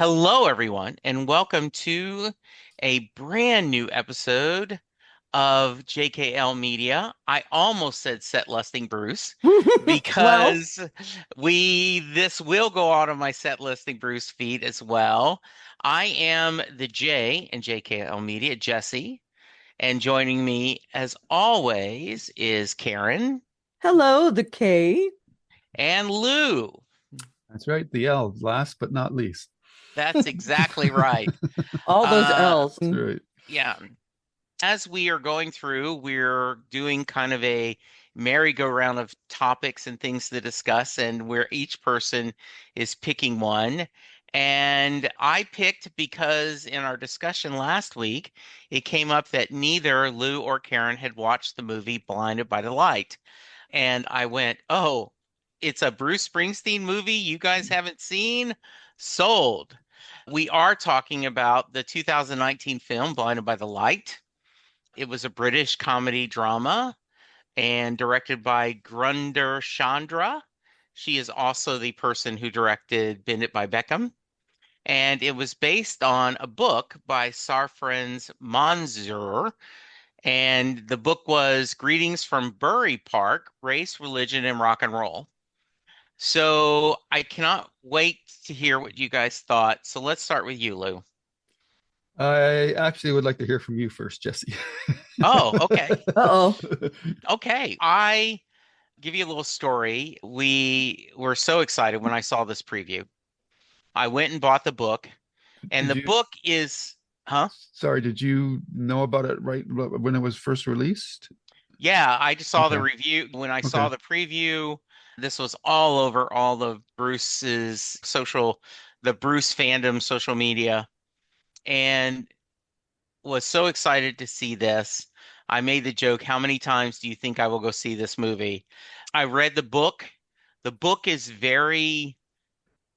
Hello, everyone, and welcome to a brand new episode of JKL Media. I almost said Set Listing Bruce Well, because this will go out on my Set Listing Bruce feed as well. I am the J in JKL Media, Jesse, and joining me as always is Karen hello, the K. and Lou. That's right. The L, last but not least. That's exactly right. All those Uh, L's. That's right. yeah. As we are going through, we're doing kind of a merry-go-round of topics and things to discuss, and where each person is picking one. And I picked because in our discussion last week, it came up that neither Lou or Karen had watched the movie Blinded by the Light. And I went, oh, it's a Bruce Springsteen movie you guys haven't seen? Sold. We are talking about the 2019 film Blinded by the Light. It was a British comedy drama and directed by Grunder Chandra. She is also the person who directed Bend It by Beckham. And it was based on a book by Sarfraz Manzoor. And the book was Greetings from Bury Park, Race, Religion, and Rock and Roll. So I cannot wait to hear what you guys thought. So let's start with you, Lou. I actually would like to hear from you first, Jesse. Oh, okay. Uh-oh. Okay. I give you a little story. We were so excited when I saw this preview. I went and bought the book, and Did the you, book is, huh? sorry, did you know about it right when it was first released? Yeah, I just saw the Okay. review. When I saw Okay. the preview, this was all over all of the Bruce fandom social media, and was so excited to see this. I made the joke, how many times do you think I will go see this movie? I read the book. The book is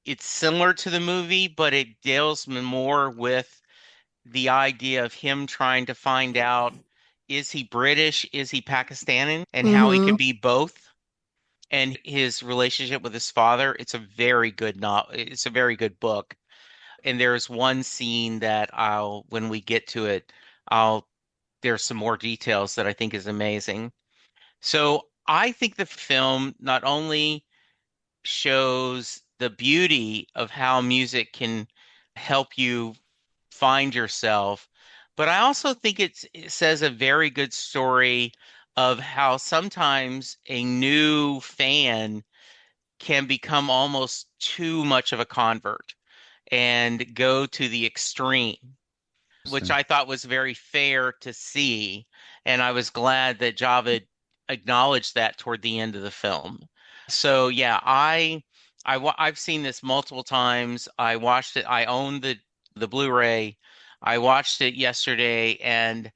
it's similar to the movie, but it deals more with the idea of him trying to find out, is he British, is he Pakistani, and how he Mm-hmm. could be both, and his relationship with his father. It's a very good it's a very good book. And there's one scene that when we get to it, I'll there's some more details that I think is amazing. So I think the film not only shows the beauty of how music can help you find yourself, but I also think it says a very good story of how sometimes a new fan can become almost too much of a convert and go to the extreme, which Interesting. I thought was very fair to see. And I was glad that Javed acknowledged that toward the end of the film. So yeah, I've seen this multiple times. I watched it. I own the Blu-ray. I watched it yesterday, and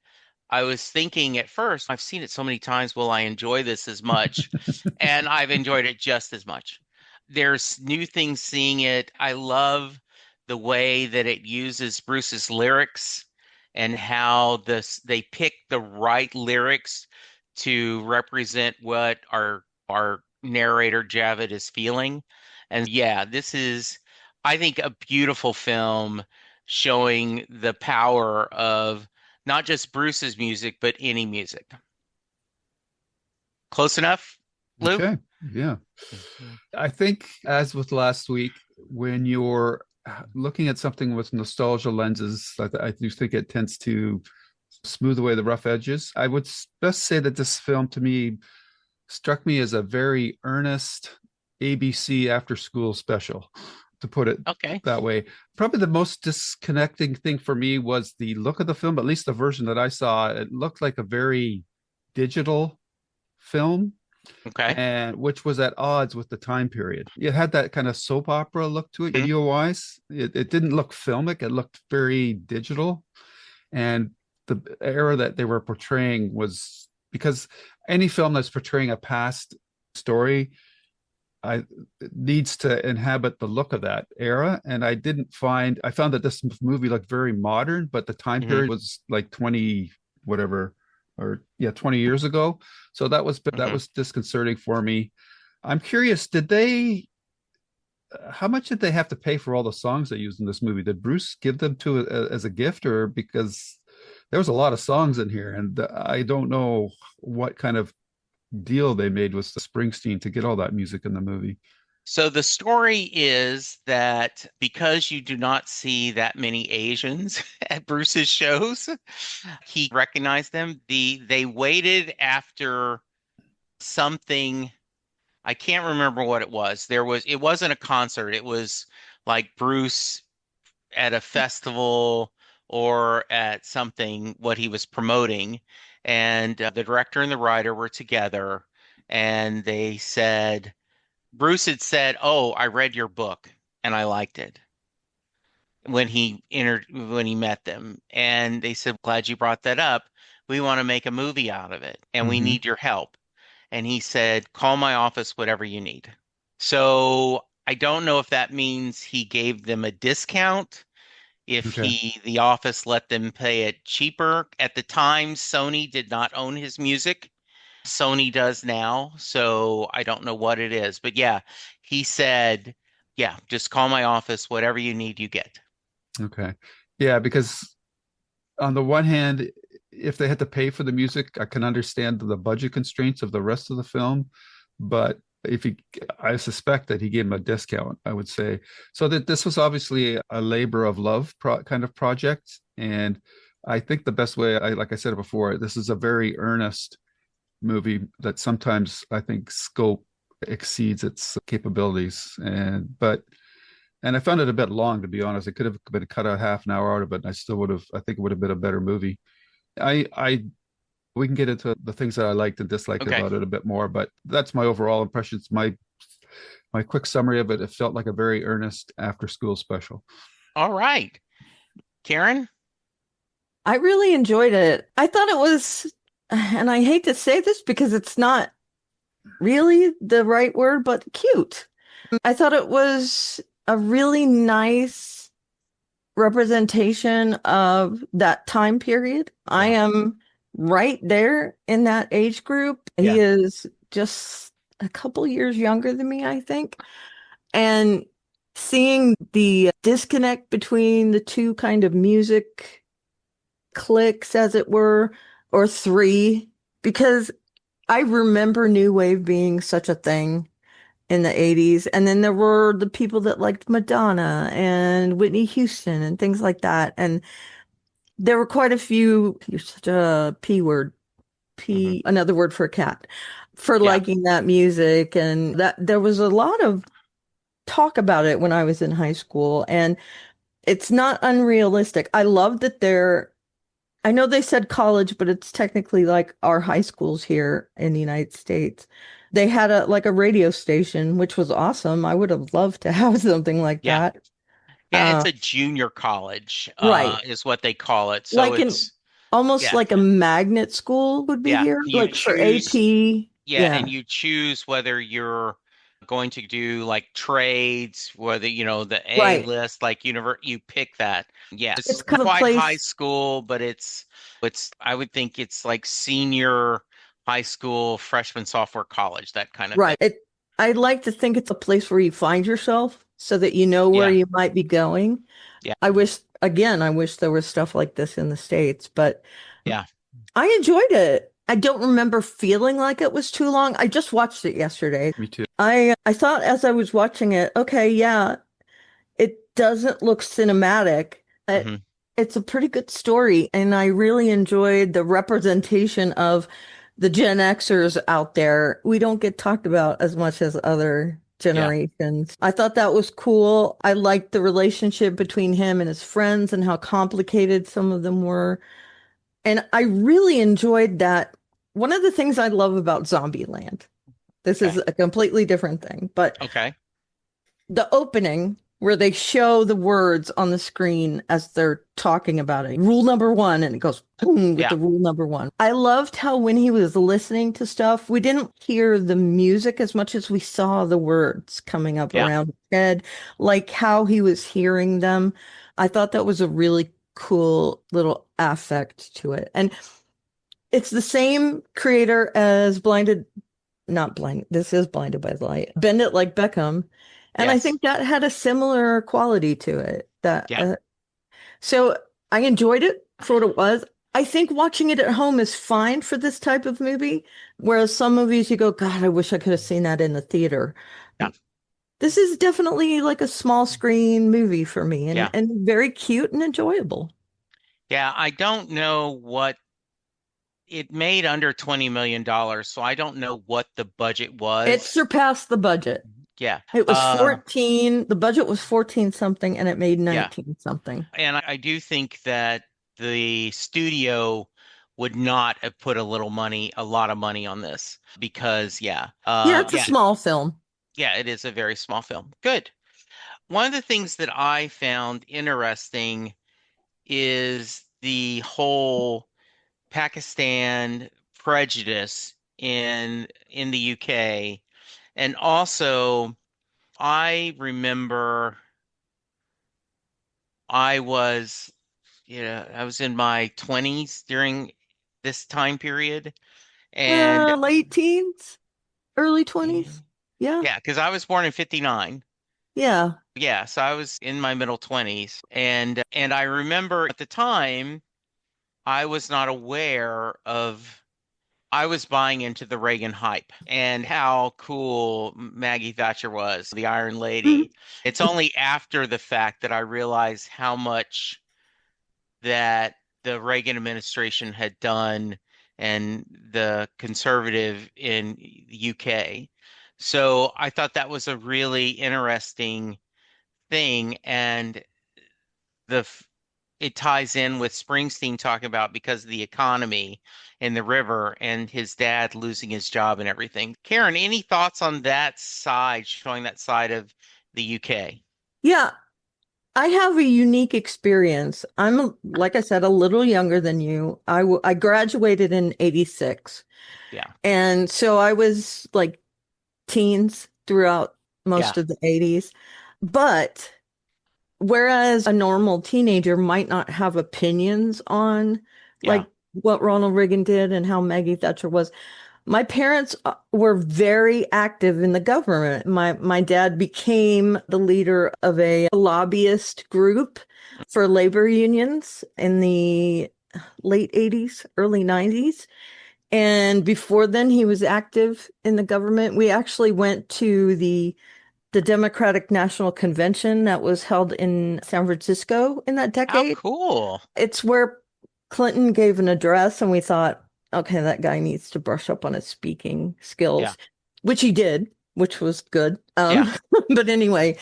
I was thinking at first, I've seen it so many times, will I enjoy this as much? And I've enjoyed it just as much. There's new things seeing it. I love the way that it uses Bruce's lyrics and how they pick the right lyrics to represent what our narrator Javid is feeling. And yeah, this is, I think, a beautiful film showing the power of not just Bruce's music, but any music. Close enough, Lou? Okay. Yeah. I think, as with last week, when you're looking at something with nostalgia lenses, I do think it tends to smooth away the rough edges. I would best say that this film to me struck me as a very earnest ABC after school special, to put it Okay. that way. Probably the most disconnecting thing for me was the look of the film, at least the version that I saw. It looked like a very digital film, Okay. and which was at odds with the time period. It had that kind of soap opera look to it, Mhm. video wise. It didn't look filmic, it looked very digital. And the era that they were portraying was, because any film that's portraying a past story, I needs to inhabit the look of that era. And I found that this movie looked very modern, but the time Mhm. period was like 20 whatever, or yeah, 20 years ago. So that Mhm. was disconcerting for me. I'm curious, did they how much did they have to pay for all the songs they used in this movie? Did Bruce give them to as a gift, or because there was a lot of songs in here, and I don't know what kind of deal they made with Springsteen to get all that music in the movie. So the story is that because you do not see that many Asians at Bruce's shows, he recognized them. They waited after something. I can't remember what it was. It wasn't a concert. It was like Bruce at a festival or at something what he was promoting, and the director and the writer were together, and they said Bruce had said, "Oh, I read your book and I liked it." When he met them, and they said, "Glad you brought that up. We want to make a movie out of it and we Hmm. need your help." And he said, "Call my office, whatever you need." So I don't know if that means he gave them a discount, if Okay. the office let them pay it cheaper. At the time, Sony did not own his music. Sony does now, so I don't know what it is. But yeah, he said, "Yeah, just call my office, whatever you need, you get." Okay. Yeah, because on the one hand, if they had to pay for the music, I can understand the budget constraints of the rest of the film. But if he, I suspect that he gave him a discount, I would say. So that this was obviously a labor of love kind of project. And I think the best way, like I said before, this is a very earnest movie that sometimes I think scope exceeds its capabilities. And I found it a bit long, to be honest. It could have been cut a half an hour out of it, and I still would have. I think it would have been a better movie. I we can get into the things that I liked and disliked Okay. about it a bit more, but that's my overall impressions. My quick summary of it. It felt like a very earnest after school special. All right. Karen? I really enjoyed it. I thought it was, and I hate to say this because it's not really the right word, but cute. I thought it was a really nice representation of that time period. I Yeah. am right there in that age group. He Yeah. is just a couple years younger than me, I think. And seeing the disconnect between the two kind of music cliques, as it were, or three, because I remember new wave being such a thing in the 80s. And then there were the people that liked Madonna and Whitney Houston and things like that. And there were quite a few, you're such a P word, Hmm. another word for a cat, for Yeah. liking that music. And that there was a lot of talk about it when I was in high school. And it's not unrealistic. I love that I know they said college, but it's technically like our high schools here in the United States. They had a radio station, which was awesome. I would have loved to have something like Yeah. that. Yeah, it's Uh, a junior college, right. is what they call it. So Like in it's almost yeah, like a magnet school would be yeah. here, You like for choose AP. Yeah, Yeah. and you choose whether you're going to do like trades, whether the A Right. list, like you pick that. Yeah, It's it's kind of a quite high place, school, but it's I would think it's like senior high school, freshman, sophomore, college, that kind of thing. right. I'd like to think it's a place where you find yourself so that you know where Yeah, you might be going. yeah, I wish there was stuff like this in the States, but yeah, I enjoyed it. I don't remember feeling like it was too long. I just watched it yesterday. Me too. I thought as I was watching it, okay, yeah, it doesn't look cinematic. hmm It's a pretty good story, and I really enjoyed the representation of the Gen Xers out there. We don't get talked about as much as other yeah, generations. I thought that was cool. I liked the relationship between him and his friends and how complicated some of them were. And I really enjoyed that. One of the things I love about Zombieland, this is okay, a completely different thing, but okay, the opening where they show the words on the screen as they're talking about it. Rule number one, and it goes boom with yeah, the rule number one. I loved how when he was listening to stuff, we didn't hear the music as much as we saw the words coming up yeah, around his head, like how he was hearing them. I thought that was a really cool little affect to it. And it's the same creator as Blinded, not Blinded, this is Blinded by the Light. Bend It Like Beckham. And I Yes. think that had a similar quality to it. That Yeah. so I enjoyed it for what it was. I think watching it at home is fine for this type of movie, whereas some movies you go, God, I wish I could have seen that in the theater. Yeah. This is definitely like a small screen movie for me Yeah. and very cute and enjoyable. Yeah. I don't know what it made under $20 million, so I don't know what the budget It was. surpassed the budget. Yeah. It was 14, the budget was 14 something and it made Yeah. 19 something. And I do think that the studio would not have put a lot of money on this because, Yeah, it's a small film. yeah, it is a very small film. Good. One of the things that I found interesting is the whole Pakistan prejudice in the UK. And also, I remember I was, I was in my 20s during this time period. And Late teens, early yeah, 20s. Yeah. yeah, because I was born in 59. Yeah. Yeah, so I was in my middle 20s. And I remember at the time I was not aware of I was buying into the Reagan hype and how cool Maggie Thatcher was, the Iron Mhm. Lady. It's only after the fact that I realized how much that the Reagan administration had done and the conservative in the UK. So I thought that was a really interesting thing. And the it ties in with Springsteen talking about because of the economy in the river and his dad losing his job and everything. Karen, any thoughts on that side, showing that side of the UK? Yeah, I have a unique experience. Like I said, a little younger than you. I graduated in 86. Yeah. And so I was like teens throughout Yeah. most of the 80s. But whereas a normal teenager might not have opinions on Yeah. like what Ronald Reagan did and how Maggie Thatcher was, my parents were very active in the government. My dad became the leader of a lobbyist group for labor unions in the late 80s, early 90s. And before then, he was active in the government. We actually went to the Democratic National Convention that was held in San Francisco in that How decade. cool. It's where Clinton gave an address, and we thought, okay, that guy needs to brush up on his speaking Yeah. skills, which he did, which was good. Yeah. But anyway,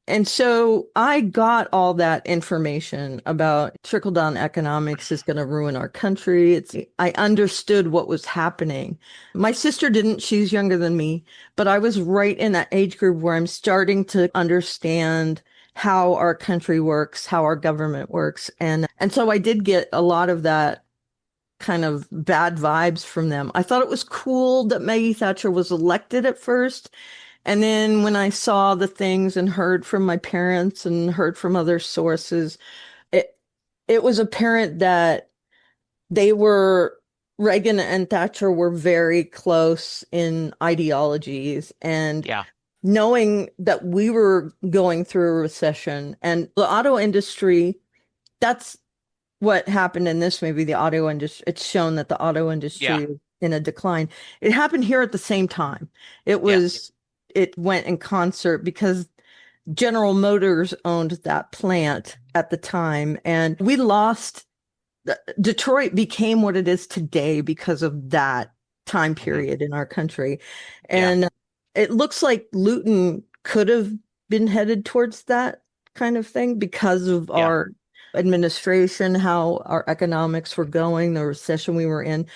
and so I got all that information about trickle-down economics is going to ruin our country. I understood what was happening. My sister didn't, she's younger than me, but I was right in that age group where I'm starting to understand how our country works, how our government works. And so I did get a lot of that kind of bad vibes from them. I thought it was cool that Maggie Thatcher was elected at first. And then when I saw the things and heard from my parents and heard from other sources, it it was apparent that they were Reagan and Thatcher were very close in ideologies and Yeah. knowing that we were going through a recession and the auto industry, that's what happened in this movie, the auto industry. It's shown that the auto Yeah. industry is in a decline. It happened here at the same time. It Yeah. was, it went in concert because General Motors owned that plant at the time. And we lost, Detroit became what it is today because of that time Hmm. period in our country. Yeah. And it looks like Luton could have been headed towards that kind of thing because of Yeah. our administration, how our economics were going, the recession we were in.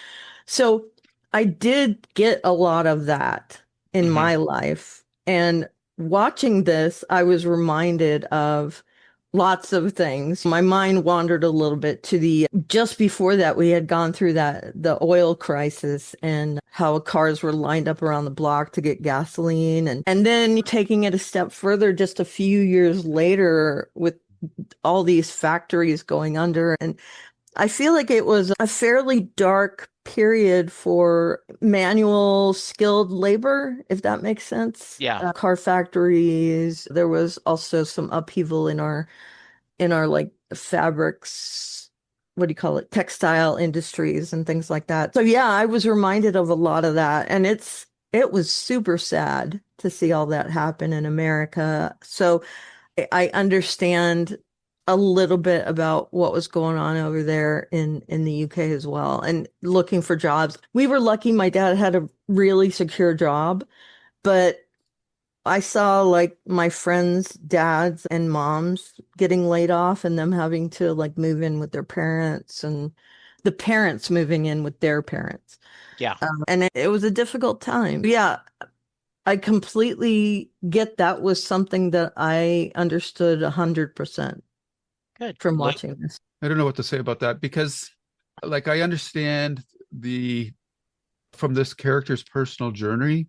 So I did get a lot of that in Hmm. my life. And watching this, I was reminded of lots of things. My mind wandered a little bit to just before that, we had gone through the oil crisis and how cars were lined up around the block to get gasoline. And then taking it a step further, just a few years later with all these factories going under. And I feel like it was a fairly dark period for manual skilled labor, if that makes sense. Yeah. Car factories. There was also some upheaval in our like fabrics, what do you call it? Textile industries and things like that. So yeah, I was reminded of a lot of that. And it was super sad to see all that happen in America. So I understand a little bit about what was going on over there in the UK as well and looking for jobs. We were lucky my dad had a really secure job, but I saw like my friends' dads and moms getting laid off and them having to like move in with their parents and the parents moving in with their parents. Yeah. And it was a difficult time. Yeah, I completely get that was something that I understood 100% Good. from Luke? watching this. I don't know what to say about that because, like, I understand the from this character's personal journey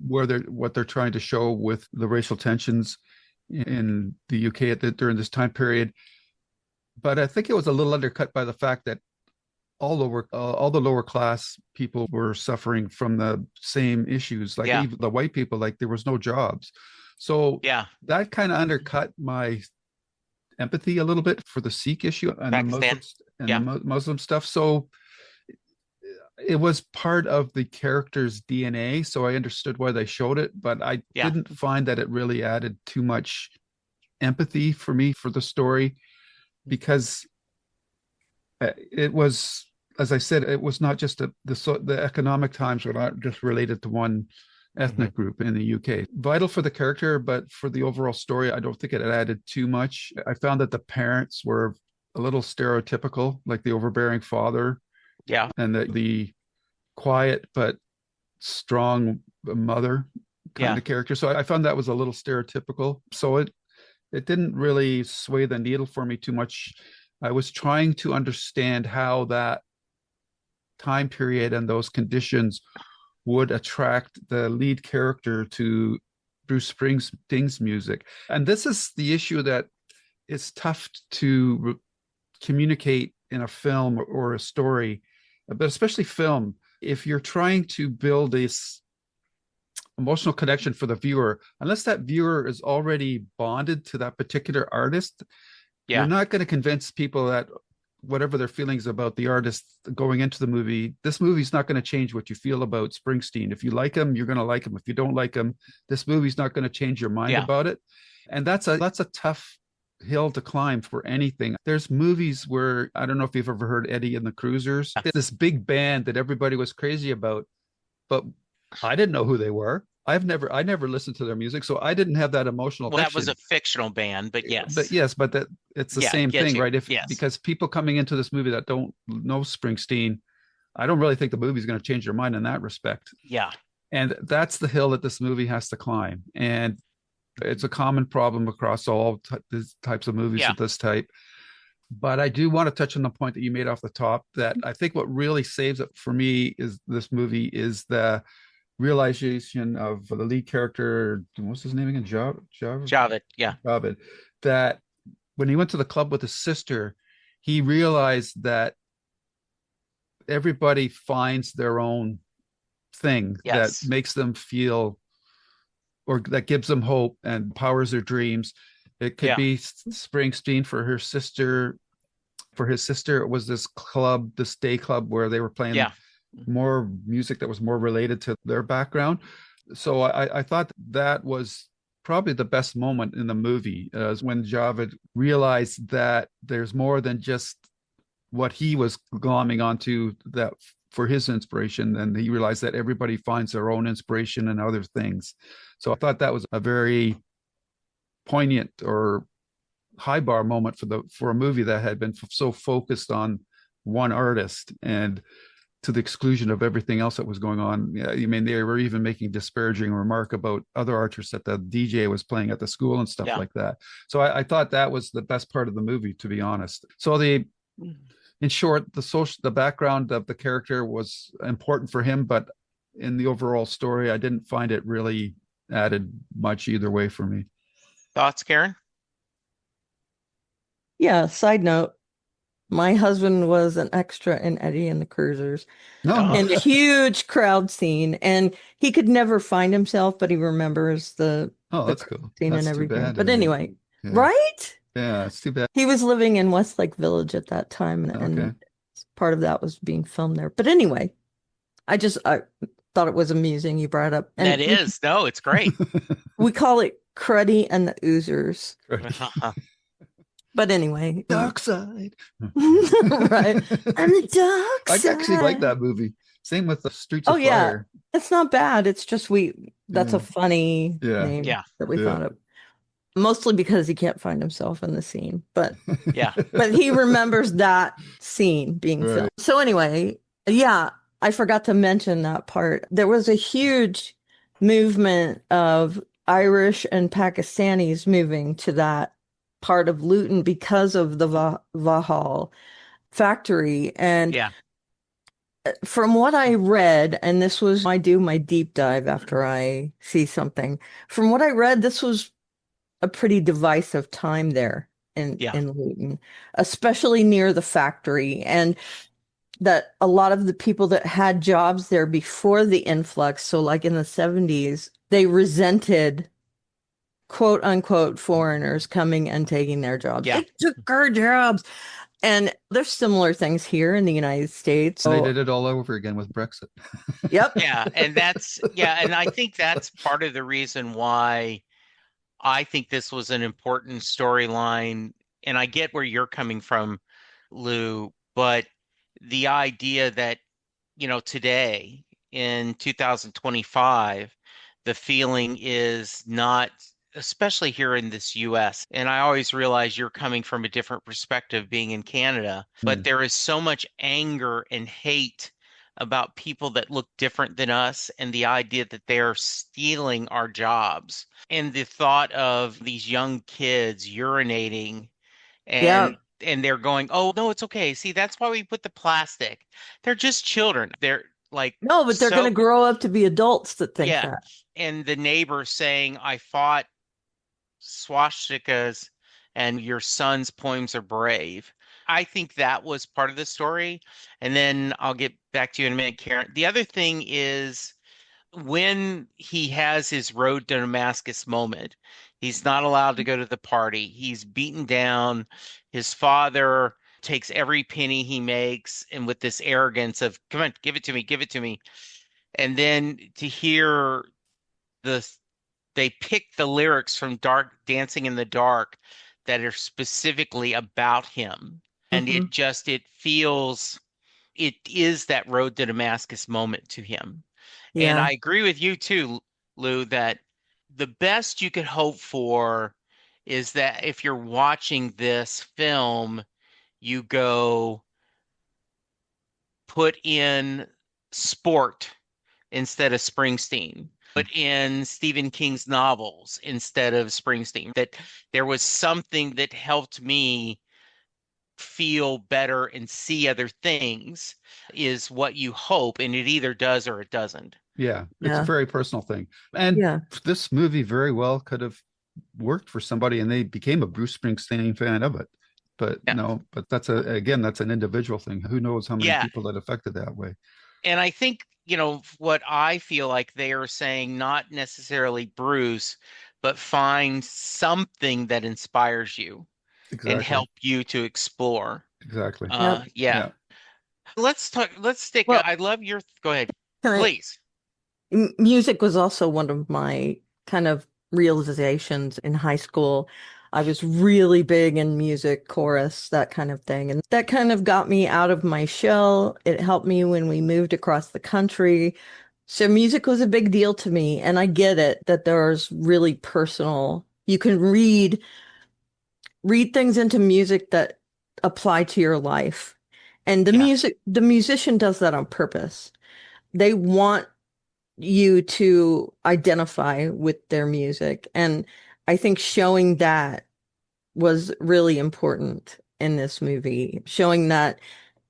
where what they're trying to show with the racial tensions in the UK during this time period. But I think it was a little undercut by the fact that all the lower class people were suffering from the same issues, like Yeah. even the white people, like there was no jobs. So Yeah. that kind of undercut my empathy a little bit for the Sikh issue and the Pakistan. Muslims and Yeah. the Muslim stuff. So it was part of the character's DNA, so I understood why they showed it, but I Yeah. didn't find that it really added too much empathy for me for the story because it was, as I said, it was not just the economic times were not just related to one ethnic group in the UK. Vital for the character, but for the overall story, I don't think it added too much. I found that the parents were a little stereotypical, like the overbearing father Yeah. and the quiet but strong mother kind Yeah. of character. So I found that was a little stereotypical. So it didn't really sway the needle for me too much. I was trying to understand how that time period and those conditions would attract the lead character to Bruce Springsteen's music. And this is the issue that it's tough to communicate in a film or a story, but especially film. If you're trying to build this emotional connection for the viewer, unless that viewer is already bonded to that particular artist, you're Yeah. not going to convince people that whatever their feelings about the artist going into the movie, this movie's not going to change what you feel about Springsteen. If you like him, you're going to like him. If you don't like him, this movie's not going to change your mind Yeah. about it. And that's a tough hill to climb for anything. There's movies where, I don't know if you've ever heard Eddie and the Cruisers, this big band that everybody was crazy about, but I didn't know who they were. I never listened to their music, so I didn't have that emotional Well, that was connection. a fictional band, but But yes. that it's the Yeah, same get thing, you. right? Yes. Because people coming into this movie that don't know Springsteen, I don't really think the movie's going to change their mind in that respect. Yeah. And that's the hill that this movie has to climb. And it's a common problem across all these types of movies Yeah. of this type. But I do want to touch on the point that you made off the top that I think what really saves it for me is this movie is the realization of the lead character, what's his name again? Javed. Yeah. Javid, that when he went to the club with his sister, he realized that everybody finds their own thing Yes. that makes them feel or that gives them hope and powers their dreams. It could Yeah. be Springsteen for her sister. For his sister, it was this club, this day club where they were playing Yeah. more music that was more related to their background. So I thought that was probably the best moment in the movie is when Javed realized that there's more than just what he was glomming onto that for his inspiration. And he realized that everybody finds their own inspiration in other things. So I thought that was a very poignant or high bar moment for a movie that had been so focused on one artist and to the exclusion of everything else that was going on. Yeah, I mean, they were even making disparaging remark about other artists that the DJ was playing at the school and stuff like that. So I thought that was the best part of the movie, to be honest. So in short, the background of the character was important for him, but in the overall story, I didn't find it really added much either way for me. Thoughts, Karen? Yeah, side note. My husband was an extra in Eddie and the Cruisers No. Oh, in a huge crowd scene, and he could never find himself, but he remembers Oh, the that's crowd cool. scene and That's too everything. bad. I But mean, anyway, yeah. right? Yeah, it's too bad. He was living in Westlake Village at that time, Okay. and part of that was being filmed there. But anyway, I thought it was amusing you brought it up, and that is. No, it's great. we call it Cruddy and the Oozers. Right. But anyway, Dark side. right? And the dark I actually like side. that movie. Same with the Streets Oh of yeah, Fire. it's not bad. It's just that's Yeah. a funny Yeah. name Yeah, that we Yeah. thought of. Mostly because he can't find himself in the scene, yeah. but he remembers that scene being filmed. Right. So anyway, yeah, I forgot to mention that part. There was a huge movement of Irish and Pakistanis moving to that part of Luton because of the Vahal factory. And Yeah. from what I read, and this was I do my deep dive after I see something. From what I read, this was a pretty divisive time there Yeah. in Luton, especially near the factory, and that a lot of the people that had jobs there before the influx, so like in the 70s, they resented quote unquote foreigners coming and taking their jobs. Yeah. They took our jobs. And there's similar things here in the United States. And they So, did it all over again with Brexit. yep. Yeah. And I think that's part of the reason why I think this was an important storyline. And I get where you're coming from, Lou, but the idea that, today in 2025, the feeling is not, especially here in this US. And I always realize you're coming from a different perspective being in Canada, but Hmm. there is so much anger and hate about people that look different than us and the idea that they're stealing our jobs. And the thought of these young kids urinating Yeah. and they're going, "Oh, no, it's okay. See, that's why we put the plastic." They're just children. They're like No, but they're going to so grow up to be adults that think yeah. that. And the neighbor saying, "I fought swastikas and your son's poems are brave." I think that was part of the story. And then I'll get back to you in a minute, Karen. The other thing is when he has his road to Damascus moment, he's not allowed to go to the party. He's beaten down. His father takes every penny he makes and with this arrogance of, "Come on, give it to me, give it to me." And then to hear the they pick the lyrics from Dark Dancing in the Dark that are specifically about him. And Hmm. it is that road to Damascus moment to him. And Yeah. I agree with you too, Lou, that the best you could hope for is that if you're watching this film, you go put in sport instead of Springsteen, put in Stephen King's novels instead of Springsteen. That there was something that helped me feel better and see other things is what you hope, and it either does or it doesn't. Yeah, it's a Yeah. very personal thing. And Yeah. this movie very well could have worked for somebody and they became a Bruce Springsteen fan of it. But Yeah. no, but that's an individual thing. Who knows how many Yeah. people that affected that way. And I think, what I feel like they are saying, not necessarily Bruce, but find something that inspires you and Exactly. help you to explore. Exactly. Yep. Yeah. Yeah. Let's stick. Well, I love go ahead, can I, please. music was also one of my kind of realizations in high school. I was really big in music, chorus, that kind of thing. And that kind of got me out of my shell. It helped me when we moved across the country. So music was a big deal to me. And I get it that there's really personal, you can read things into music that apply to your life. And Yeah. the musician does that on purpose. They want you to identify with their music. And I think showing that was really important in this movie, showing that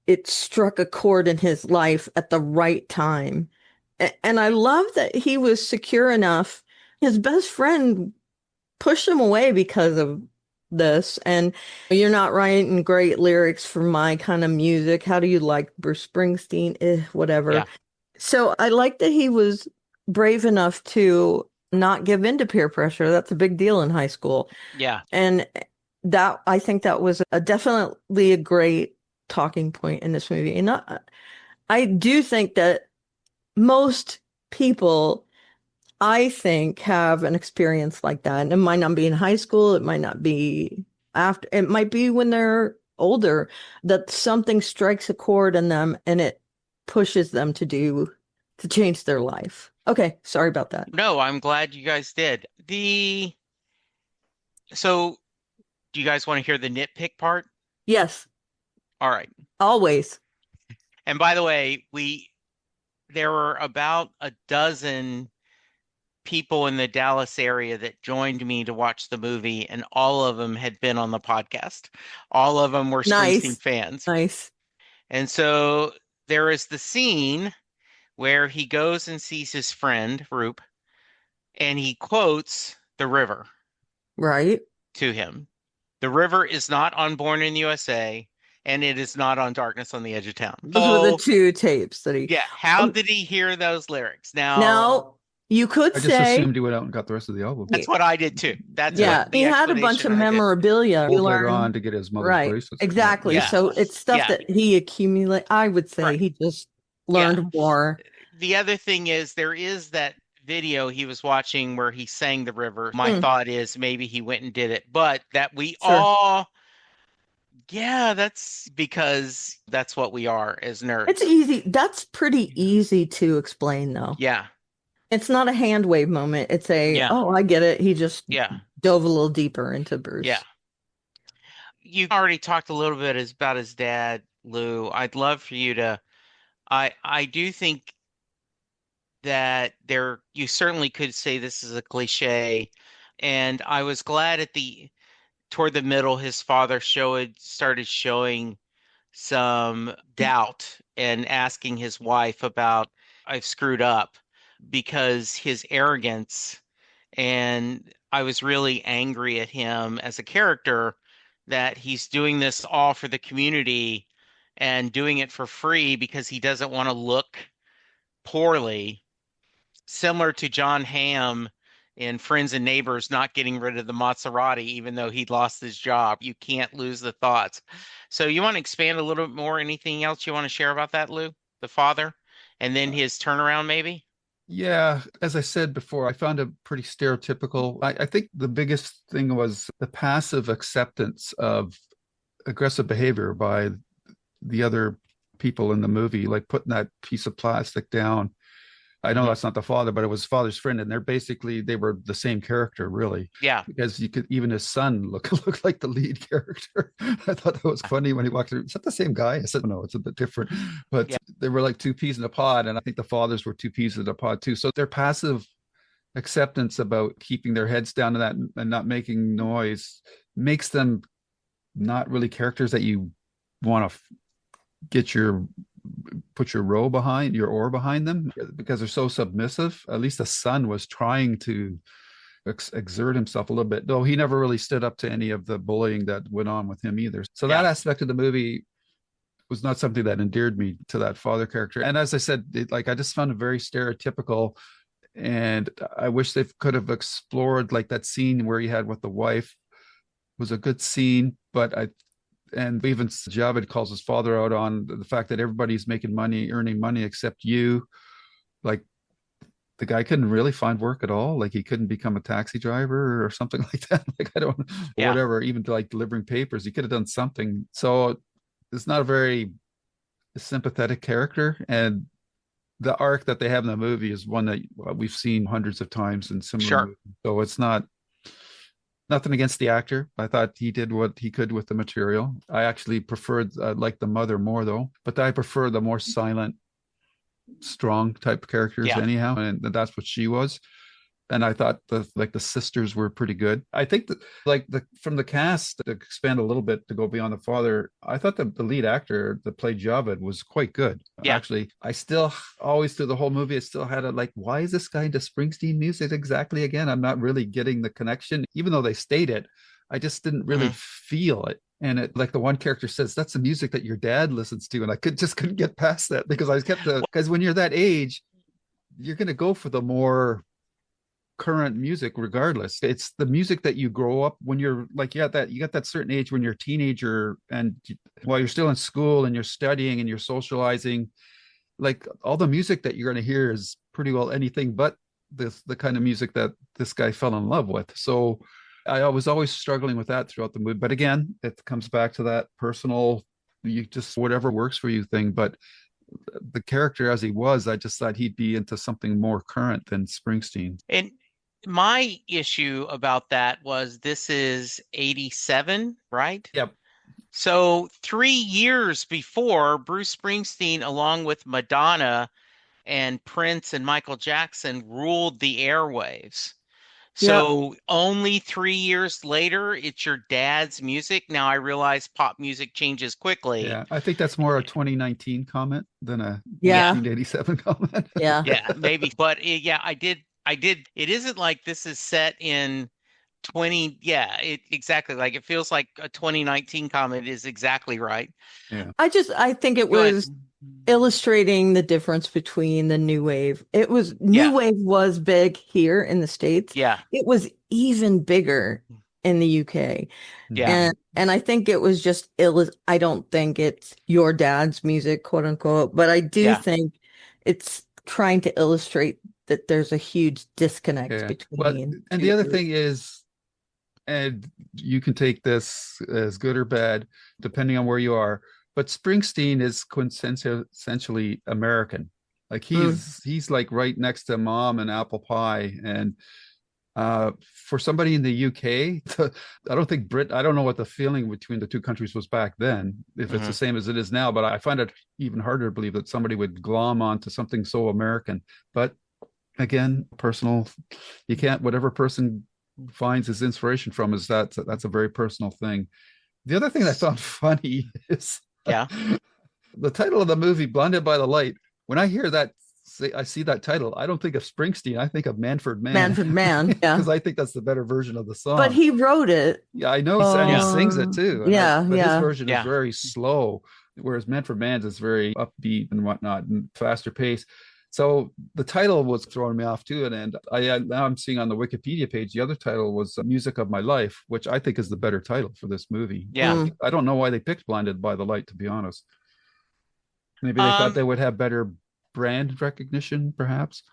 it struck a chord in his life at the right time. And I love that he was secure enough. His best friend pushed him away because of this, and you're not writing great lyrics for my kind of music. How do you like Bruce Springsteen? Whatever. Yeah. So I like that he was brave enough to not give in to peer pressure. That's a big deal in high school. Yeah. And that I think that was definitely a great talking point in this movie. And I do think that most people, I think, have an experience like that. And it might not be in high school, it might not be after, it might be when they're older, that something strikes a chord in them and it pushes them to change their life. Okay, sorry about that. No, I'm glad you guys did. So do you guys want to hear the nitpick part? Yes, All right. always. And by the way, there were about a dozen people in the Dallas area that joined me to watch the movie, and all of them had been on the podcast. All of them were Springsteen Nice, fans. nice. And so there is the scene where he goes and sees his friend, Roop, and he quotes the river Right. to him. The river is not on Born in the USA, and it is not on Darkness on the Edge of Town. Those were the two tapes that he. Yeah, how Um, did he hear those lyrics? Now, Now, you could I just say, assumed he went out and got the rest of the album. that's what I did too. That's yeah, what he the had a bunch of explanation I did. memorabilia. You Later on learn, to get his mother's right? bracelets. Exactly. Yeah. So it's stuff Yeah. that he accumulate. I would say Right. he just Yeah. learned more. The other thing is there is that video he was watching where he sang the river. My Hmm. thought is maybe he went and did it, but that we Sure. all, yeah, that's because that's what we are as nerds. It's easy. That's pretty easy to explain, though. Yeah. It's not a hand wave moment. It's Yeah. oh, I get it. He just Yeah. dove a little deeper into Bruce. Yeah. You already talked a little bit about his dad, Lou. I'd love for you to, I do think that you certainly could say this is a cliche. And I was glad toward the middle, his father started showing some doubt and asking his wife about, I've screwed up, because his arrogance. And I was really angry at him as a character that he's doing this all for the community and doing it for free because he doesn't want to look poorly, similar to John Hamm in Friends and Neighbors not getting rid of the Maserati even though he'd lost his job. You can't lose the thoughts. So you want to expand a little bit more? Anything else you want to share about that, Lou, the father, and then his turnaround, maybe? Yeah, as I said before, I found it pretty stereotypical. I think the biggest thing was the passive acceptance of aggressive behavior by the other people in the movie, like putting that piece of plastic down. I know that's not the father, but it was father's friend, and they were the same character, really. Yeah. Because you could even his son look like the lead character. I thought that was funny when he walked through. Is that the same guy? I said no, it's a bit different. But Yeah. they were like two peas in a pod, and I think the fathers were two peas in a pod too. So their passive acceptance about keeping their heads down to that and not making noise makes them not really characters that you want to put your oar behind them, because they're so submissive. At least the son was trying to exert himself a little bit, though he never really stood up to any of the bullying that went on with him either. So that aspect of the movie was not something that endeared me to that father character. And as I said, I just found it very stereotypical. And I wish they could have explored like that scene where he had with the wife was a good scene, and even Javed calls his father out on the fact that everybody's making money, earning money except you. Like the guy couldn't really find work at all. Like he couldn't become a taxi driver or something like that. Like I don't, Yeah. whatever, even to like delivering papers. He could have done something. So it's not a very sympathetic character. And the arc that they have in the movie is one that we've seen hundreds of times in similar movies. So it's nothing against the actor. I thought he did what he could with the material. I actually preferred like the mother more though, but I prefer the more silent, strong type characters anyhow, and that's what she was. And I thought the sisters were pretty good. I think that from the cast, to expand a little bit to go beyond the father, I thought the lead actor that played Javed was quite good. Yeah. Actually, I still always through the whole movie, I still had a why is this guy into Springsteen music exactly again? I'm not really getting the connection, even though they state it. I just didn't really Hmm. feel it. And it, like the one character says, that's the music that your dad listens to. And I couldn't get past that because I kept because when you're that age, you're going to go for the more current music regardless. It's the music that you grow up when you're like, yeah, that you got that certain age when you're a teenager and while you're still in school and you're studying and you're socializing, like all the music that you're going to hear is pretty well anything but the kind of music that this guy fell in love with. So I was always struggling with that throughout the movie. But again, it comes back to that personal, you just whatever works for you thing. But the character as he was, I just thought he'd be into something more current than Springsteen. And my issue about that was this is 87, right? Yep. So 3 years before, Bruce Springsteen, along with Madonna and Prince and Michael Jackson, ruled the airwaves. Yep. So only 3 years later, it's your dad's music. Now I realize pop music changes quickly. Yeah, I think that's more a 2019 comment than a Yeah, Yeah. 1987 comment. Yeah. yeah, maybe. But yeah, I did. It isn't like this is set in 20. Yeah, exactly. Like it feels like a 2019 comment is exactly right. Yeah. I think it Go ahead. was illustrating the difference between the new wave. New Yeah, wave was big here in the States. yeah, It was even bigger in the UK. yeah, Mhm. And I think it was just I don't think it's your dad's music, quote unquote, but I do yeah. think it's trying to illustrate that there's a huge disconnect Yeah. Well, between and the two other groups. thing is, and you can take this as good or bad, depending on where you are, but Springsteen is quintessentially American. Like Mm. he's like right next to Mom and Apple Pie. And for somebody in the UK, I don't think I don't know what the feeling between the two countries was back then, if it's the Hmm. same as it is now, but I find it even harder to believe that somebody would glom onto something so American. But again, personal, you can't, whatever person finds his inspiration from is that's a very personal thing. The other thing that I found funny is Yeah. the title of the movie, Blinded by the Light. When I hear that, I see that title, I don't think of Springsteen. I think of Manfred Mann Manfred Mann, yeah. because I think that's the better version of the But song. he wrote it. Yeah, I know, and he Yeah. sings it too. Yeah, But his yeah. version is Yeah. very slow, whereas Manfred Mann's is very upbeat and whatnot and faster pace. So the title was throwing me off too. And now I'm seeing on the Wikipedia page the other title was "Music of My Life," which I think is the better title for this movie. Yeah. Mm. I don't know why they picked "Blinded by the Light," to be honest. Maybe they thought Um, they would have better brand recognition, perhaps.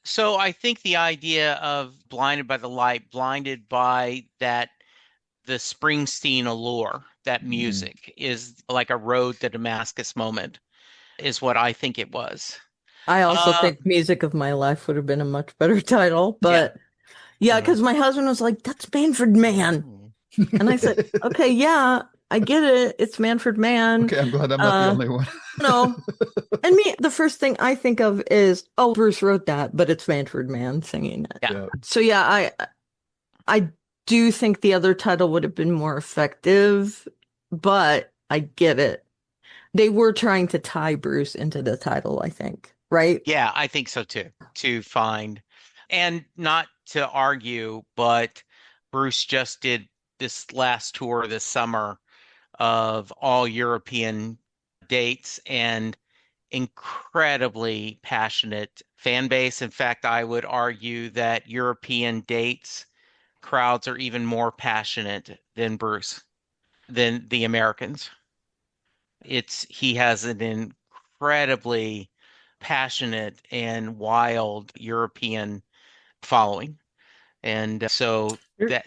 so I think the idea of blinded by the light, blinded by the Springsteen allure, that Mm. music is like a road to Damascus moment, is what I think it was. I also Uh, think Music of My Life would have been a much better title, yeah. but yeah, Mhm. because my husband was like, "That's Manfred Mann," and I said, "Okay, yeah, I get it. It's Manfred Mann." Okay, I'm glad I'm not the Uh, only one. no, and me, the first thing I think of is, "Oh, Bruce wrote that," but it's Manfred Mann singing it. Yeah. Yeah. So yeah, I do think the other title would have been more effective, but I get it. They were trying to tie Bruce into the title, I think, right? Yeah, I think so too. To find, and not to argue, but Bruce just did this last tour this summer of all European dates and incredibly passionate fan base. In fact, I would argue that European dates crowds are even more passionate than Bruce, than the Americans. He has an incredibly passionate and wild European following. And so Here, that,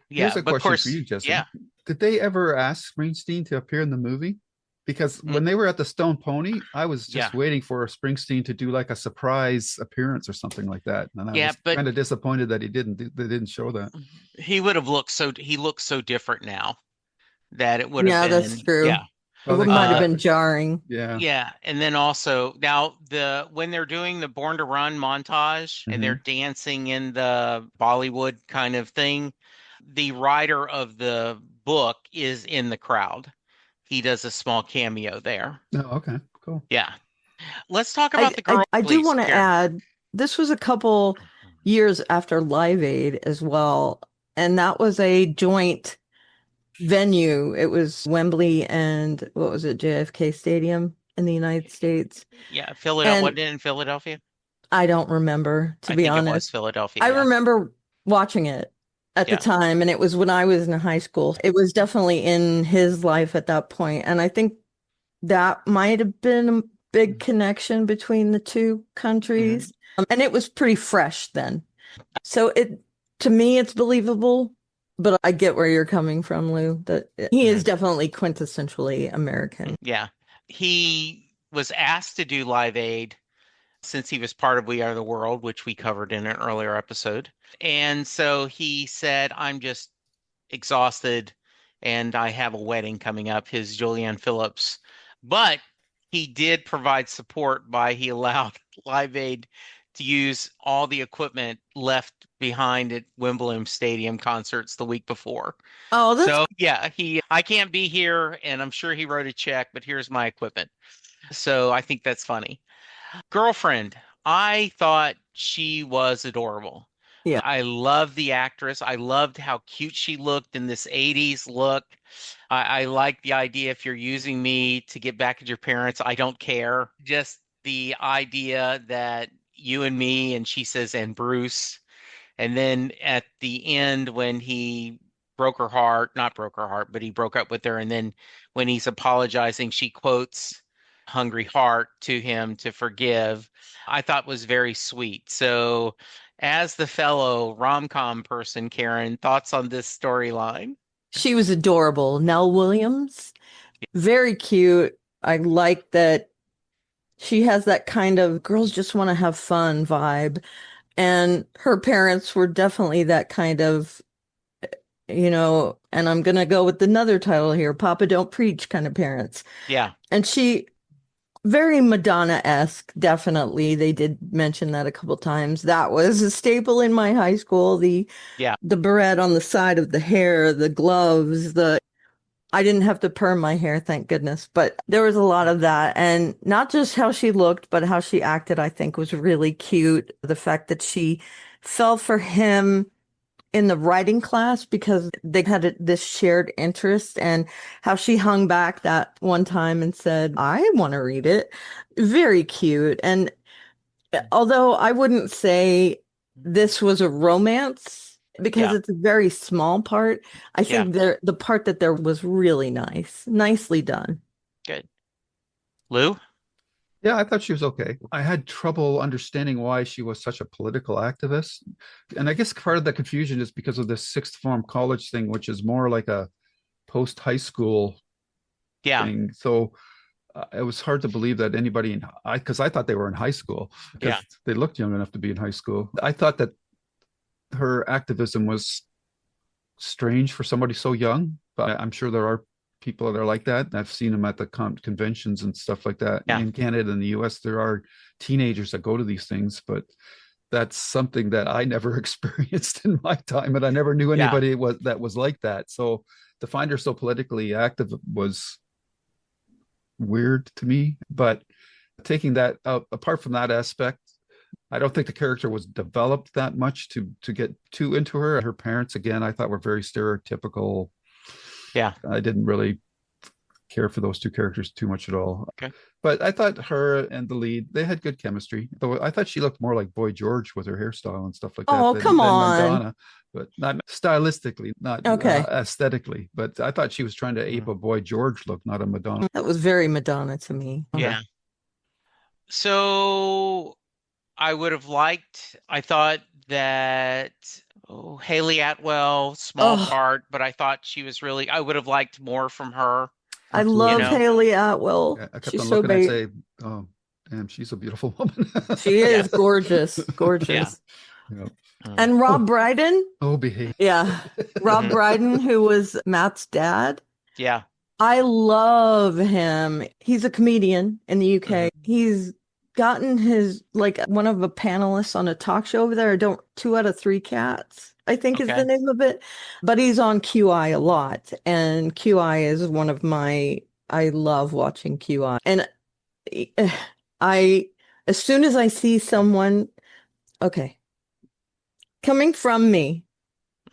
here's yeah, a but of question for course, you, Jesse. yeah. Did they ever ask Springsteen to appear in the movie? Because Mm, when they were at the Stone Pony, I was yeah. just waiting for Springsteen to do like a surprise appearance or something like that, and I Yeah, was but kind of disappointed that they didn't show that. he looks so different now that it would have Yeah, that's been, true. yeah. It Well, would then might have Uh, been jarring. yeah. yeah, and then also now when they're doing the Born to Run montage and they're Hmm. dancing in the Bollywood kind of thing, the writer of the book is in the crowd. He does a small cameo there. Oh, okay, cool. Yeah. Let's talk I about the I, girl, I do please, want to Karen. add, this was a couple years after Live Aid as well. And that was a joint venue. It was Wembley and what was it, JFK Stadium in the United States. Yeah, Philadelphia. And Wasn't it in Philadelphia? I don't remember, to I be think it was honest. Philadelphia. I Yeah. remember watching it at the Yeah. time, and it was when I was in high school. It was definitely in his life at that point, and I think that might have been a big connection between the two Hmm. countries. And it was pretty fresh then. So it to me it's believable, but I get where you're coming from, Lou, that he is definitely quintessentially American. Yeah. He was asked to do Live Aid since he was part of We Are the World, which we covered in an earlier episode. And so he said, I'm just exhausted and I have a wedding coming up, his Julianne Phillips. But he did provide support by he allowed Live Aid to use all the equipment left behind at Wimbledon Stadium concerts the week before. Oh, that's So yeah, I can't be here and I'm sure he wrote a check, but here's my equipment. So I think that's funny. Girlfriend, I thought she was adorable. yeah. I love the actress. I loved how cute she looked in this 80s look. I like the idea if you're using me to get back at your parents, I don't care. Just the idea that you and me, and she says, and Bruce. And then at the end, when he broke her heart, not broke her heart, but he broke up with her. And then when he's apologizing, she quotes Hungry Heart to him to forgive, I thought was very sweet. So, as the fellow rom-com person, Karen, thoughts on this storyline? She was adorable. Nell Williams, very cute. I like that she has that kind of girls just want to have fun vibe. And her parents were definitely that kind of, and I'm gonna go with another title here, Papa Don't Preach kind of parents. Yeah, And she very Madonna-esque, definitely. They did mention that a couple times. That was a staple in my high school. The yeah, the barrette on the side of the hair, the gloves, the I didn't have to perm my hair, thank goodness. But there was a lot of that. And not just how she looked, but how she acted, I think was really cute. The fact that she fell for him in the writing class because they had this shared interest, and how she hung back that one time and said, I want to read it. Very cute. And although I wouldn't say this was a romance because yeah, it's a very small part, I yeah. think the part that there was really nice, nicely done. Good. Lou? Yeah, I thought she was okay. I had trouble understanding why she was such a political activist. And I guess part of the confusion is because of this sixth form college thing, which is more like a post high school Yeah, thing. So it was hard to believe that anybody because I thought they were in high school because yeah, they looked young enough to be in high school. I thought that her activism was strange for somebody so young, but I'm sure there are people that are like that. I've seen them at the conventions and stuff like that. yeah, In Canada and the US, there are teenagers that go to these things, but that's something that I never experienced in my time, and I never knew yeah. anybody that was like that. So to find her so politically active was weird to me. But taking that apart from that aspect, I don't think the character was developed that much to get too into her. Her parents, again, I thought were very stereotypical. Yeah. I didn't really care for those two characters too much at all. Okay. But I thought her and the lead, they had good chemistry. Though I thought she looked more like Boy George with her hairstyle and stuff like that Oh, come than on. Madonna, but not stylistically, not Okay. aesthetically. But I thought she was trying to ape Mm. a Boy George look, not a Madonna. That was very Madonna to me. Yeah. So I would have liked, I thought that Haley Atwell, small Oh, part, but I thought she was really, I would have liked more from her, I you love Absolutely. know. Haley Atwell. I kept She's on so looking and big. say, "Oh, damn, she's a beautiful woman." She Yeah. is gorgeous, Yeah. gorgeous. Yeah. Mm. And Rob Oh, Brydon, oh, behave. yeah, Rob Mhm. Brydon, who was Matt's dad. Yeah. I love him. He's a comedian in the Mhm. UK. He's gotten his like one of the panelists on a talk show over there. I don't 2 out of 3 cats, I think is the Okay. name of it. But he's on QI a lot. And QI is one of my I love watching QI. And I as soon as I see someone, okay, coming from me,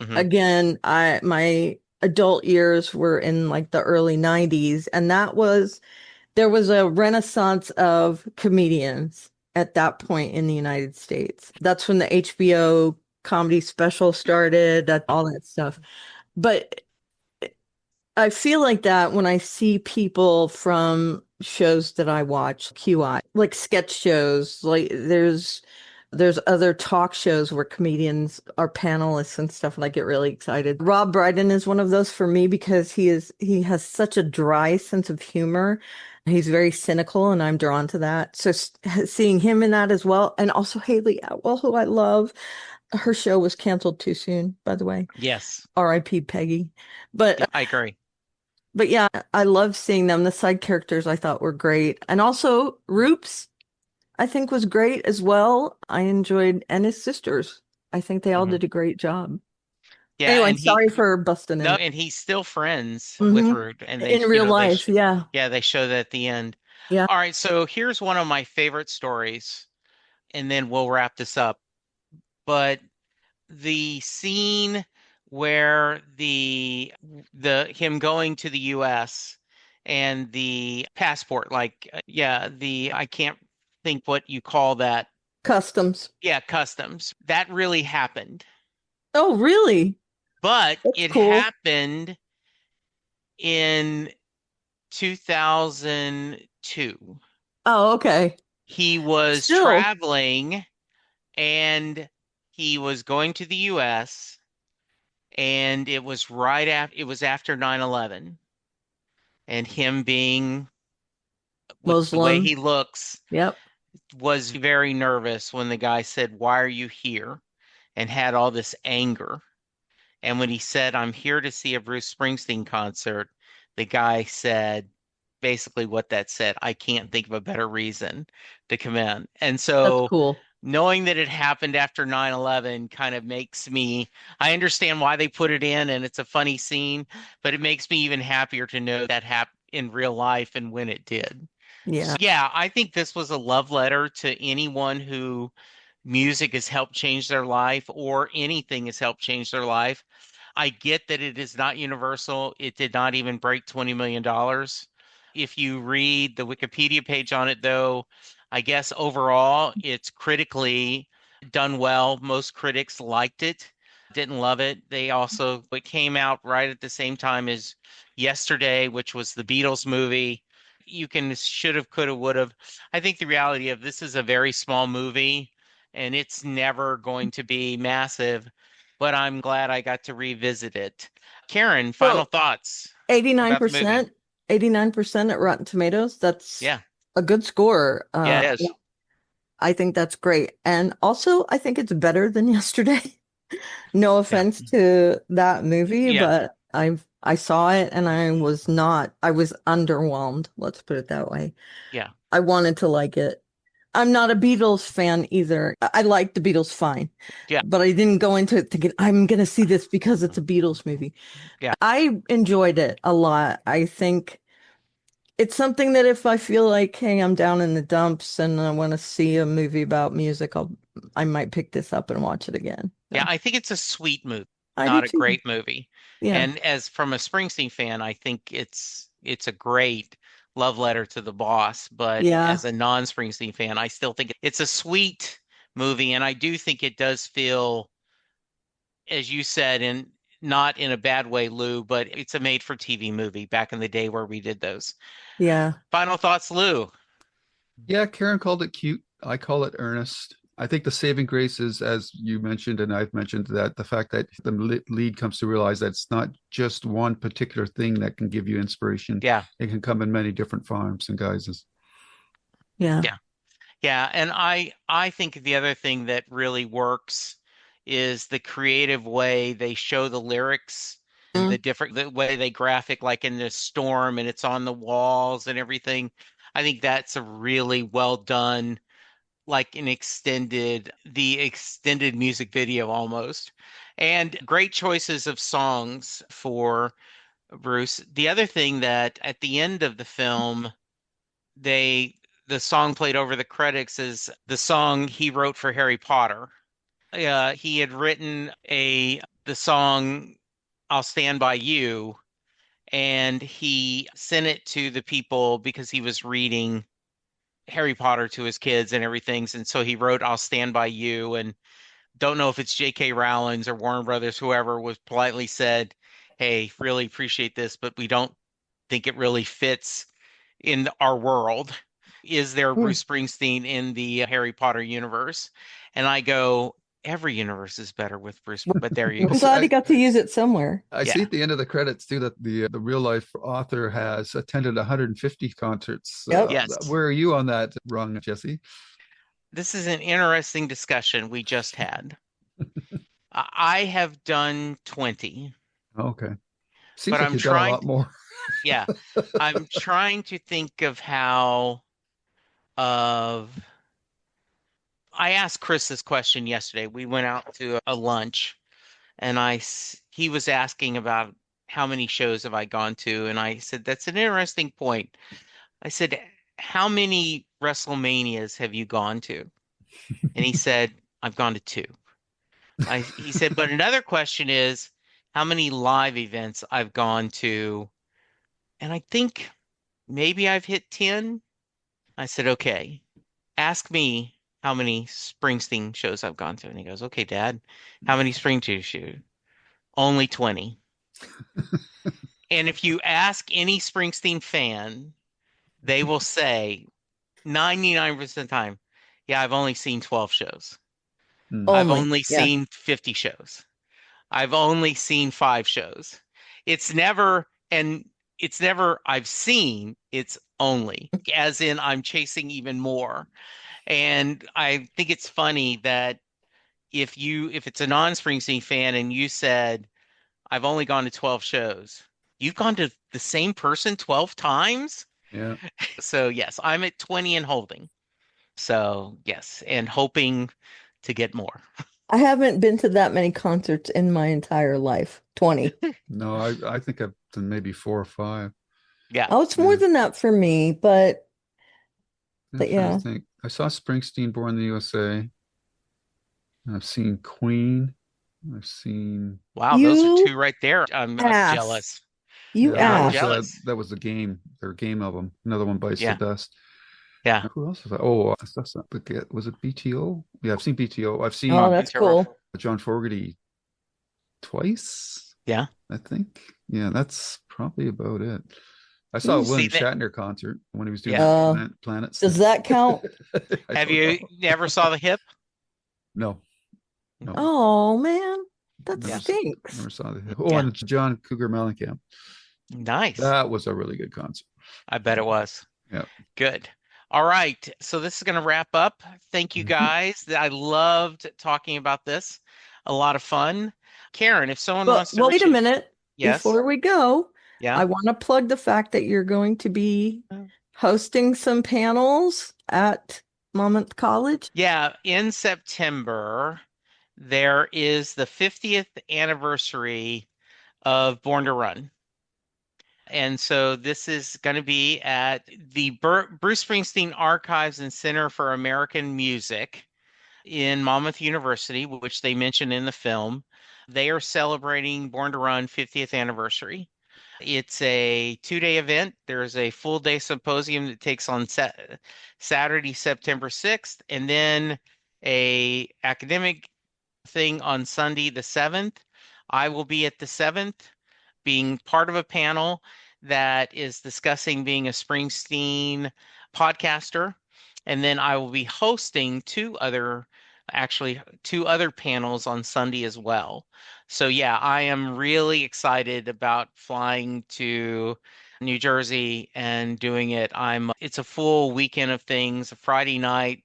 Hmm. Again, my adult years were in like the early 90s, and there was a renaissance of comedians at that point in the United States. That's when the HBO comedy special started, that all that stuff. But I feel like that when I see people from shows that I watch, QI, like sketch shows, like there's other talk shows where comedians are panelists and stuff, and I get really excited. Rob Brydon is one of those for me because he has such a dry sense of humor. He's very cynical, and I'm drawn to that. So seeing him in that as well, and also Haley Atwell, who I love. Her show was canceled too soon, by the way. Yes. R.I.P. Peggy. But Yeah, I agree. but yeah, I love seeing them. The side characters I thought were great. And also Roops, I think was great as well. I enjoyed and his sisters. I think they all Hmm. did a great job. Yeah, Anyway, and he sorry for busting no, in. and he's still friends with Hmm. Rude, and they, In real they life, yeah. yeah, they show that at the end. Yeah. All right, so here's one of my favorite stories, and then we'll wrap this up. But the scene where the him going to the US and the passport, like yeah, the I can't think what you call that. Customs. Yeah, customs. That really happened. Oh, really? But That's it cool. happened in 2002. Oh, okay. He was Still, traveling and he was going to the US, and it was it was after 9/11, and him being with the way Muslim. he looks Yep. was very nervous when the guy said, "Why are you here?" and had all this anger. And when he said, "I'm here to see a Bruce Springsteen concert," the guy said basically what that said: "I can't think of a better reason to come in." And That's so cool. knowing that it happened after 9/11 kind of makes me, I understand why they put it in and it's a funny scene, but it makes me even happier to know that happened in real life and when it did. Yeah. So yeah, I think this was a love letter to anyone who music has helped change their life or anything has helped change their life. I get that it is not universal. It did not even break $20 million. If you read the Wikipedia page on it, though, I guess overall it's critically done well. Most critics liked it, didn't love it. It came out right at the same time as Yesterday, which was the Beatles movie. You can, should have, could have, would have. I think the reality of this is a very small movie and it's never going to be massive, but I'm glad I got to revisit it. Karen, final So thoughts about the movie? 89%, 89% at Rotten Tomatoes. That's Yeah, a good score. yeah, it is. I think that's great. And also, I think it's better than yesterday. No Yeah, offense to that movie, yeah, but I saw it and I was underwhelmed. Let's put it that way. yeah, I wanted to like it. I'm not a Beatles fan either. I like the Beatles fine, yeah, but I didn't go into it thinking I'm going to see this because it's a Beatles movie. yeah, I enjoyed it a lot. I think it's something that if I feel like, hey, I'm down in the dumps and I want to see a movie about music, I might pick this up and watch it again. yeah. So I think it's a sweet movie, I do not a too. great movie. Yeah. And as from a Springsteen fan, I think it's a great love letter to the boss. But Yeah. as a non-Springsteen fan, I still think it's a sweet movie, and I do think it does feel, as you said, in not in a bad way, Lou, but it's a made for TV movie back in the day where we did those. Yeah. Final thoughts, Lou. Yeah, Karen called it cute. I call it earnest. I think the saving grace is, as you mentioned, and I've mentioned, that the fact that the lead comes to realize that it's not just one particular thing that can give you inspiration. Yeah, It can come in many different forms and guises. Yeah. yeah, yeah. And I think the other thing that really works is the creative way they show the lyrics and Mm. the way they graphic, like in the storm and it's on the walls and everything. I think that's a really well done, like the extended music video almost. And great choices of songs for Bruce. The other thing that at the end of the film, they the song played over the credits is the song he wrote for Harry Potter. He had written the song I'll Stand By You, and he sent it to the people because he was reading Harry Potter to his kids and everything. And so he wrote I'll Stand By You, and don't know if it's JK Rowling's or Warner Brothers, whoever was politely said, "Hey, really appreciate this, but we don't think it really fits in our world. Is there Hmm. Bruce Springsteen in the Harry Potter universe?" And I go, every universe is better with Bruce, but there you I I'm go. see, glad he got to use it somewhere. I see Yeah. at the end of the credits too that the real life author has attended 150 concerts. Yep. Yes. Where are you on that rung, Jesse? This is an interesting discussion we just had. I have done 20, Okay. Seems but like I'm you've done a trying, lot more. yeah, I'm trying to think of how of I asked Chris this question yesterday. We went out to a lunch and he was asking about how many shows have I gone to, and I said that's an interesting point. I said, how many WrestleManias have you gone to? And he said, I've gone to two. He said, but another question is how many live events I've gone to, and I think maybe I've hit 10. I said, okay, ask me how many Springsteen shows I've gone to. And he goes, okay, Dad, how many Springsteen shows? Only 20. And if you ask any Springsteen fan, they will say 99% of the time, yeah, I've only seen 12 shows. Hmm. I've Only. only Yeah. seen 50 shows. I've only seen 5 shows. It's never, and it's never I've seen, it's only, as in I'm chasing even more. And I think it's funny that if it's a non-Springsteen fan and you said, I've only gone to 12 shows, you've gone to the same person 12 times? Yeah. So yes, I'm at 20 and holding. So yes, and hoping to get more. I haven't been to that many concerts in my entire life. 20. No, I think I've done maybe 4 or 5. Yeah. Oh, it's more Yeah. than that for me, but I'm but trying to yeah. think. I saw Springsteen Born in the USA. I've seen Queen. I've seen Wow, those are You two right there. I'm ass. jealous. You yeah, Yeah, I'm ass. jealous. that was the game, their game album. Another one bites the Yeah. dust. Yeah. Who else was I? Oh, that's not forget. Was it BTO? Yeah, I've seen BTO. I've Oh, Oh, seen that's Peter Ruff. cool. John Fogerty twice, Yeah. I think. Yeah, that's probably about it. I saw a Ooh. See William that? Shatner concert when he was doing Yeah. Planets. Does that count? I Have don't you know. ever saw the hip? No, no, Mhm. Oh man, that never, Yeah. stinks. never saw the. Oh, Yeah. and John Cougar Mellencamp. Nice. That was a really good concert. I bet it was. Yeah. Good. All right. So this is going to wrap up. Thank you Mhm. guys. I loved talking about this. A lot of fun. Karen, if someone But wants to well, wait reach a it, minute. yes. Before we go, Yeah. I want to plug the fact that you're going to be hosting some panels at Monmouth College. Yeah. In September, there is the 50th anniversary of Born to Run. And so this is going to be at the Bruce Springsteen Archives and Center for American Music in Monmouth University, which they mention in the film. They are celebrating Born to Run 50th anniversary. It's a 2-day event. There's a full day symposium that takes on Saturday, September 6th, and then a academic thing on Sunday, the 7th. I will be at the 7th being part of a panel that is discussing being a Springsteen podcaster. And then I will be hosting actually two other panels on Sunday as well. So yeah, I am really excited about flying to New Jersey and doing it. It's a full weekend of things. A Friday night,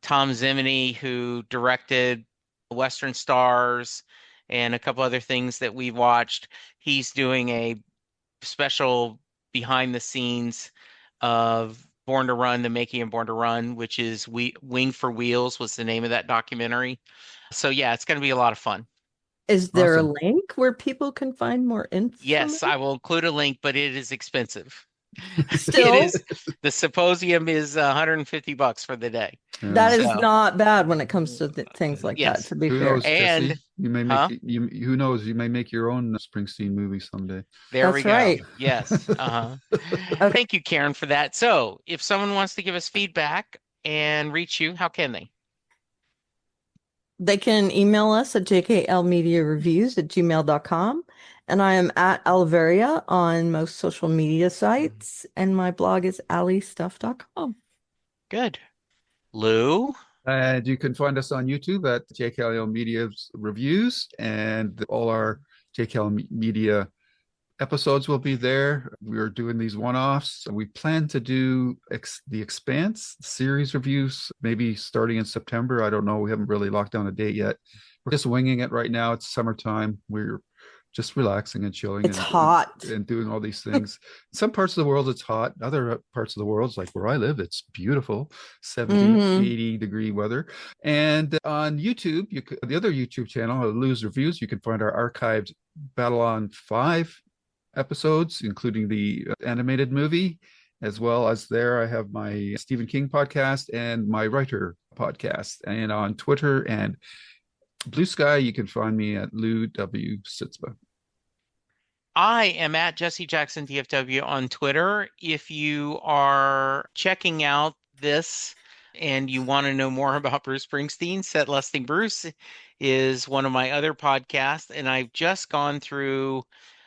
Tom Zimney, who directed Western Stars and a couple other things that we've watched, he's doing a special behind the scenes of Born to Run, the making of Born to Run, which is Wing for Wheels was the name of that documentary. So yeah, it's going to be a lot of fun. Is there a Awesome. link where people can find more Yes, information? I will include a link, but it is expensive. It Still, is. The symposium is $150 for the day. that Yeah. is So, not bad when it comes to things like that, yes. to be Who fair. knows, And, Jesse? You may make huh? you. Who knows? You may make your own Springsteen movie someday. There we That's go. right. Yes. Uh-huh. Okay. Thank you, Karen, for that. So, if someone wants to give us feedback and reach you, how can they? They can email us at jklmediareviews@gmail.com. And I am at Alveria on most social media sites. And my blog is alliestuff.com. Good. Lou? And you can find us on YouTube at JKL Media Reviews, and all our JKL Media episodes will be there. We're doing these one-offs. We plan to do the Expanse series reviews, maybe starting in September. I don't know. We haven't really locked down a date yet. We're just winging it right now. It's summertime. We're just relaxing and chilling It's hot. and doing all these things. Some parts of the world it's hot. Other parts of the world, like where I live, it's beautiful, 70, Mhm. 80-degree weather. And on YouTube, the other YouTube channel, Lou's Reviews, you can find our archived Babylon 5 episodes, including the animated movie, as well as there I have my Stephen King podcast and my writer podcast. And on Twitter and Blue Sky, you can find me at Lou W. Sitzma. I am at Jesse Jackson DFW on Twitter. If you are checking out this and you want to know more about Bruce Springsteen, Set Lusting Bruce is one of my other podcasts, and I've just gone through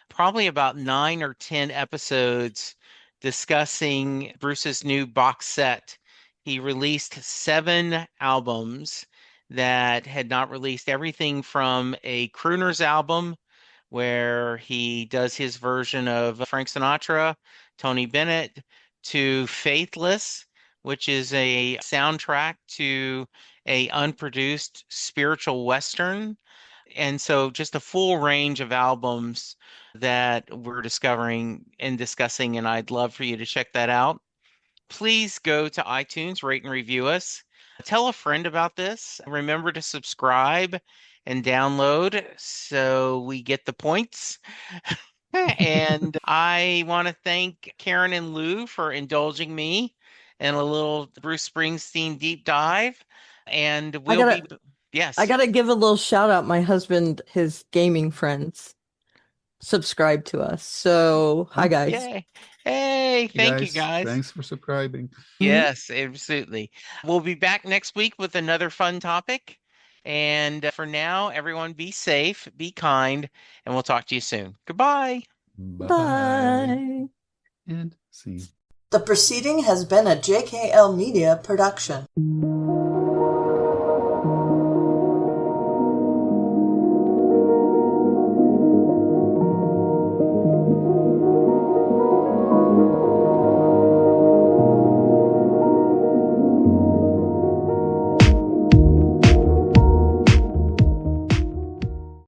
probably about 9 or 10 episodes discussing Bruce's new box set. He released 7 albums that had not released, everything from a crooners album where he does his version of Frank Sinatra, Tony Bennett, to Faithless, which is a soundtrack to a unproduced spiritual Western. And so just a full range of albums that we're discovering and discussing, and I'd love for you to check that out. Please go to iTunes, rate and review us. Tell a friend about this. Remember to subscribe and download so we get the points. And I want to thank Karen and Lou for indulging me in a little Bruce Springsteen deep dive. And I we'll be, gotta I yes. gotta give a little shout out. My husband, his gaming friends subscribe to us. So hi Oh, guys. Yay. Hey, hey thank you guys, guys. thanks for subscribing. Mhm. Yes, absolutely. We'll be back next week with another fun topic. And for now, everyone be safe, be kind, and we'll talk to you soon. Goodbye. Bye bye. Bye. And scene. The proceeding has been a JKL Media production.